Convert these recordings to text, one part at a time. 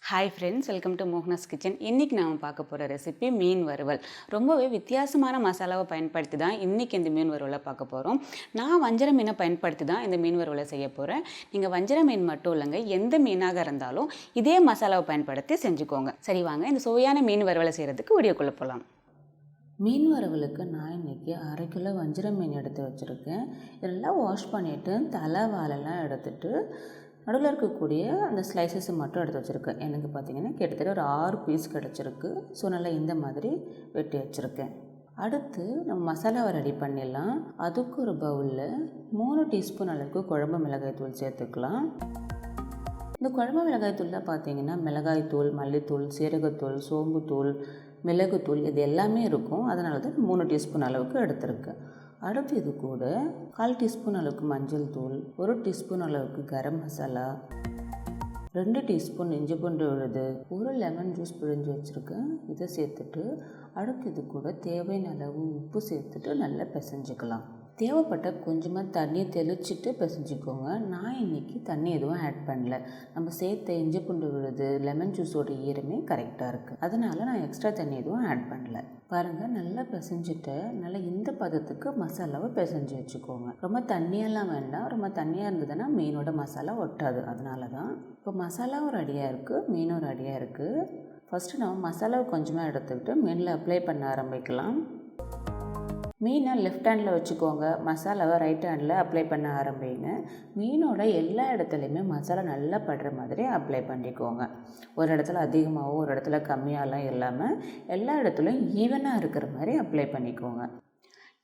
Hi friends, welcome to Mohana's kitchen. இன்றைக்கி நாம் பார்க்க போகிற ரெசிபி மீன் வறுவல். ரொம்பவே வித்தியாசமான மசாலாவை பயன்படுத்தி தான் இன்றைக்கி இந்த மீன் வறுவலை பார்க்க போகிறோம். நான் வஞ்சர மீனை பயன்படுத்தி தான் இந்த மீன் வறுவலை செய்ய போகிறேன். நீங்கள் வஞ்சர மீன் மட்டும் இல்லைங்க, எந்த மீனாக இருந்தாலும் இதே மசாலாவை பயன்படுத்தி செஞ்சுக்கோங்க. சரி வாங்க, இந்த சுவையான மீன் வறுவலை செய்கிறதுக்கு வீடியோக்குள்ளே போகலாம். மீன் வறுவலுக்கு நான் இன்றைக்கி 1/2 கிலோ வஞ்சர மீன் எடுத்து வச்சுருக்கேன். இதெல்லாம் வாஷ் பண்ணிவிட்டு தலை வாலெல்லாம் எடுத்துகிட்டு நடுவில் இருக்கக்கூடிய அந்த ஸ்லைசஸை மட்டும் எடுத்து வச்சுருக்கேன். எனக்கு பார்த்திங்கன்னா கிட்டத்தட்ட ஒரு 6 பீஸ் கிடச்சிருக்கு. ஸோ நல்லா இந்த மாதிரி வெட்டி வச்சுருக்கேன். அடுத்து நம்ம மசாலாவை ரெடி பண்ணிடலாம். அதுக்கு ஒரு பவுலில் 3 டீஸ்பூன் அளவுக்கு குழம்பு மிளகாய் தூள் சேர்த்துக்கலாம். இந்த குழம்பு மிளகாய் தூளில் பார்த்திங்கன்னா மிளகாய் தூள், மல்லித்தூள், சீரகத்தூள், சோம்புத்தூள், மிளகுத்தூள் இது எல்லாமே இருக்கும். அதனால தான் 3 டீஸ்பூன் அளவுக்கு எடுத்திருக்கேன். அடுத்து இது கூட 1/4 டீஸ்பூன் அளவுக்கு மஞ்சள் தூள், 1 டீஸ்பூன் அளவுக்கு கரம் மசாலா, 2 டீஸ்பூன் இஞ்சி பூண்டு விழுது, 1 லெமன் ஜூஸ் பிழிஞ்சு வச்சுருக்கேன். இதை சேர்த்துட்டு அடுத்து இது கூட தேவையான அளவு உப்பு சேர்த்துட்டு நல்லா பிசைஞ்சிக்கலாம். தேவைப்பட்ட கொஞ்சமாக தண்ணியை தெளிச்சிட்டு பிசைஞ்சிக்கோங்க. நான் இன்றைக்கி தண்ணி எதுவும் ஆட் பண்ணல. நம்ம சேர்த்த இஞ்சி பூண்டு விழுது, லெமன் ஜூஸோட ஈரமே கரெக்டாக இருக்குது. அதனால் நான் எக்ஸ்ட்ரா தண்ணி எதுவும் ஆட் பண்ணல. பாருங்கள், நல்லா பிசைஞ்சிட்டு நல்லா இந்த பதத்துக்கு மசாலாவை பிசைஞ்சு வச்சுக்கோங்க. ரொம்ப தண்ணியெல்லாம் வேண்டாம். ரொம்ப தண்ணியாக இருந்ததுன்னா மீனோட மசாலா ஒட்டாது. அதனால தான் இப்போ மசாலாவும் ரெடியாக இருக்குது, மீனும் ரெடியாக இருக்குது. ஃபஸ்ட்டு நம்ம மசாலாவை கொஞ்சமாக எடுத்துக்கிட்டு மீனில் அப்ளை பண்ண ஆரம்பிக்கலாம். மீனை லெஃப்ட் ஹேண்டில் வச்சுக்கோங்க, மசாலாவை ரைட் ஹேண்டில் அப்ளை பண்ண ஆரம்பிங்க. மீனோட எல்லா இடத்துலையுமே மசாலா நல்லா படுற மாதிரி அப்ளை பண்ணிக்கோங்க. ஒரு இடத்துல அதிகமாகவும் ஒரு இடத்துல கம்மியாலாம் இல்லாமல் எல்லா இடத்துலையும் ஈவனாக இருக்கிற மாதிரி அப்ளை பண்ணிக்கோங்க.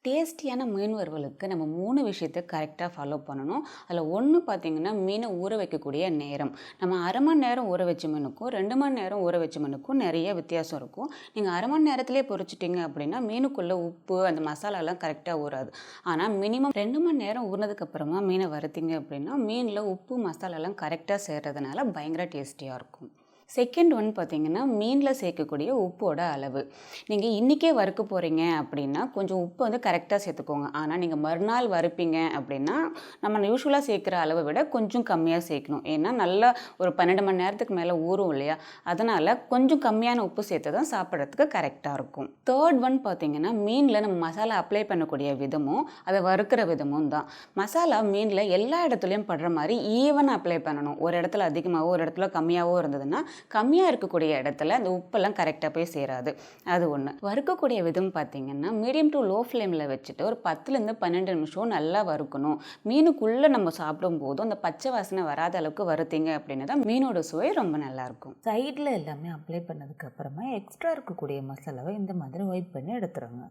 டேஸ்டியான மீன் வறுவலுக்கு நம்ம 3 விஷயத்தை கரெக்டாக ஃபாலோ பண்ணணும். அதில் ஒன்று பார்த்திங்கன்னா மீனை ஊற வைக்கக்கூடிய நேரம். நம்ம 1/2 மணி நேரம் ஊற வச்ச மீனுக்கும் 2 மணி நேரம் ஊற வச்ச மீனுக்கும் நிறைய வித்தியாசம் இருக்கும். நீங்கள் 1/2 மணி நேரத்துலேயே பொரிச்சிட்டிங்க அப்படின்னா மீனுக்குள்ளே உப்பு அந்த மசாலாலாம் கரெக்டாக ஊறாது. ஆனால் மினிமம் 2 மணி நேரம் ஊறினதுக்கப்புறமா மீனை வறுத்திங்க அப்படின்னா மீனில் உப்பு மசாலாலாம் கரெக்டாக சேர்றதுனால பயங்கர டேஸ்டியாக இருக்கும். செகண்ட் ஒன் பார்த்திங்கன்னா மீனில் சேர்க்கக்கூடிய உப்போட அளவு. நீங்கள் இன்றைக்கே வறுக்க போகிறீங்க அப்படின்னா கொஞ்சம் உப்பு வந்து கரெக்டாக சேர்த்துக்கோங்க. ஆனால் நீங்கள் மறுநாள் வறுப்பீங்க அப்படின்னா நம்ம யூஸ்வலாக சேர்க்குற அளவை விட கொஞ்சம் கம்மியாக சேர்க்கணும். ஏன்னா நல்லா ஒரு 12 மணி நேரத்துக்கு மேலே ஊறும் இல்லையா, அதனால் கொஞ்சம் கம்மியான உப்பு சேர்த்து தான் சாப்பிட்றதுக்கு கரெக்டாக இருக்கும். தேர்ட் ஒன் பார்த்திங்கன்னா மீனில் நம்ம மசாலா அப்ளை பண்ணக்கூடிய விதமும் அதை வறுக்கிற விதமும் தான். மசாலா மீனில் எல்லா இடத்துலையும் படுற மாதிரி ஈவனாக அப்ளை பண்ணணும். ஒரு இடத்துல அதிகமாகவோ ஒரு இடத்துல கம்மியாகவோ இருந்ததுன்னா கம்மியாக இருக்கக்கூடிய இடத்துல அந்த உப்பெல்லாம் கரெக்டாக போய் சேராது. அது ஒன்று. வறுக்கக்கூடிய விதம் பார்த்திங்கன்னா மீடியம் டு லோ ஃப்ளேமில் வச்சுட்டு ஒரு 10லேருந்து 12 நிமிஷம் நல்லா வறுக்கணும். மீனுக்குள்ளே நம்ம சாப்பிடும் போதும் அந்த பச்சை வாசனை வராத அளவுக்கு வறுத்தீங்க அப்படின்னா தான் மீனோட சுவை ரொம்ப நல்லாயிருக்கும். சைடில் எல்லாமே அப்ளை பண்ணதுக்கப்புறமா எக்ஸ்ட்ரா இருக்கக்கூடிய மசாலாவை இந்த மாதிரி ஒயிட் பண்ணி எடுத்துருங்க.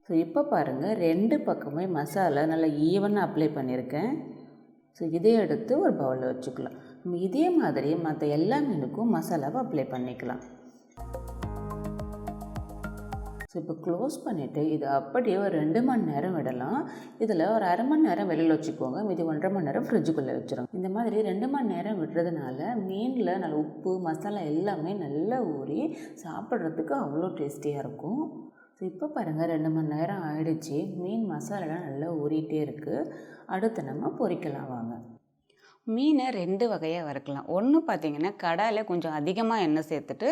ஸோ இப்போ பாருங்கள், 2 பக்கமே மசாலா நல்லா ஈவனாக அப்ளை பண்ணியிருக்கேன். ஸோ இதை எடுத்து ஒரு பவுலில் வச்சுக்கலாம். நம்ம இதே மாதிரி மற்ற எல்லா மீனுக்கும் மசாலாவை அப்ளை பண்ணிக்கலாம். ஸோ இப்போ க்ளோஸ் பண்ணிவிட்டு இது அப்படியே ஒரு 2 மணி நேரம் விடலாம். இதில் ஒரு 1/2 மணி நேரம் வெளியில் வச்சுக்கோங்க, மீதி 1.5 மணி நேரம் ஃப்ரிட்ஜுக்குள்ளே வச்சுருங்க. இந்த மாதிரி 2 மணி நேரம் விடுறதுனால மீனில் நல்ல உப்பு மசாலா எல்லாமே நல்லா ஊறி சாப்பிட்றதுக்கு அவ்வளோ டேஸ்டியாக இருக்கும். ஸோ இப்போ பாருங்கள், 2 மணி நேரம் ஆயிடுச்சு. மீன் மசாலாலாம் நல்லா ஊறிட்டே இருக்குது. அடுத்து நம்ம பொரிக்கலாம் வாங்க. மீனை 2 வகையாக வறுக்கலாம். ஒன்று பார்த்திங்கன்னா கடாயில் கொஞ்சம் அதிகமாக எண்ணெய் சேர்த்துட்டு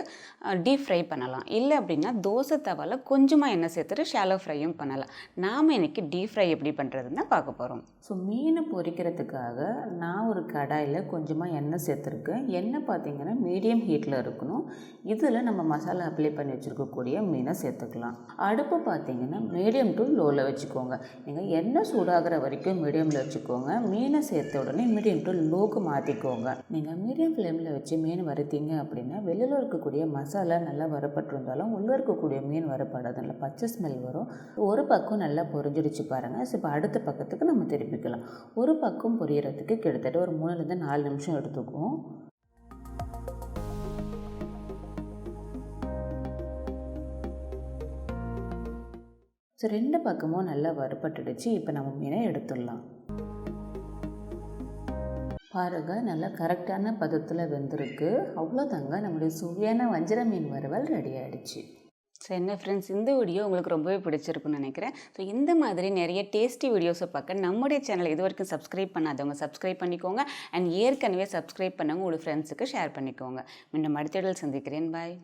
டீப் ஃப்ரை பண்ணலாம். இல்லை அப்படின்னா தோசை தவாவில் கொஞ்சமாக எண்ணெய் சேர்த்துட்டு ஷாலோ ஃப்ரையும் பண்ணலாம். நாம் இன்றைக்கி டீப் ஃப்ரை எப்படி பண்ணுறதுன்னு தான் பார்க்க போகிறோம். ஸோ மீனை பொரிக்கிறதுக்காக நான் ஒரு கடாயில் கொஞ்சமாக எண்ணெய் சேர்த்துருக்கேன். எண்ணெய் பார்த்திங்கன்னா மீடியம் ஹீட்டில் இருக்கணும். இதில் நம்ம மசாலா அப்ளை பண்ணி வச்சுருக்கக்கூடிய மீனை சேர்த்துக்கலாம். அடுப்பு பார்த்திங்கன்னா மீடியம் டு லோவில் வச்சுக்கோங்க. நீங்கள் எண்ணெய் சூடாகிற வரைக்கும் மீடியமில் வச்சுக்கோங்க. மீனை சேர்த்த உடனே மீடியம் டு லோக்கு மாற்றிக்கோங்க. நீங்கள் மீடியம் ஃப்ளேமில் வச்சு மீன் வறுத்தீங்க அப்படின்னா வெளியில் இருக்கக்கூடிய மசாலா நல்லா வறுப்பட்டிருந்தாலும் உள்ளே இருக்கக்கூடிய மீன் வறுப்படாது, நல்லா பச்சை ஸ்மெல் வரும். ஒரு பக்கம் நல்லா பொரிஞ்சிடுச்சு பாருங்கள். ஸோ இப்போ அடுத்த பக்கத்துக்கு நம்ம திருப்பிக்கலாம். ஒரு பக்கம் பொரியறதுக்கு கிட்டத்தட்ட ஒரு 3லேருந்து 4 நிமிஷம் எடுத்துக்கும். ஸோ 2 பக்கமும் நல்லா வறுப்பட்டுடுச்சு. இப்போ நம்ம மீனை எடுத்துடலாம். பாருங்கள், நல்லா கரெக்டான பதத்தில் வெந்திருக்கு. அவ்வளோதாங்க, நம்முடைய சுவையான வஞ்சர மீன் வறுவல் ரெடி ஆகிடுச்சு. ஸோ என்ன ஃப்ரெண்ட்ஸ், இந்த வீடியோ உங்களுக்கு ரொம்பவே பிடிச்சிருக்குன்னு நினைக்கிறேன். ஸோ இந்த மாதிரி நிறைய டேஸ்டி வீடியோஸை பார்க்க நம்முடைய சேனல் இது வரைக்கும் சப்ஸ்கிரைப் பண்ணாதவங்க சப்ஸ்கிரைப் பண்ணிக்கோங்க. அண்ட் ஏற்கனவே சப்ஸ்கிரைப் பண்ணவங்க உங்களோட ஃப்ரெண்ட்ஸுக்கு ஷேர் பண்ணிக்கோங்க. மீண்டும் அடுத்த வீடியோவில் சந்திக்கிறேன். பாய்.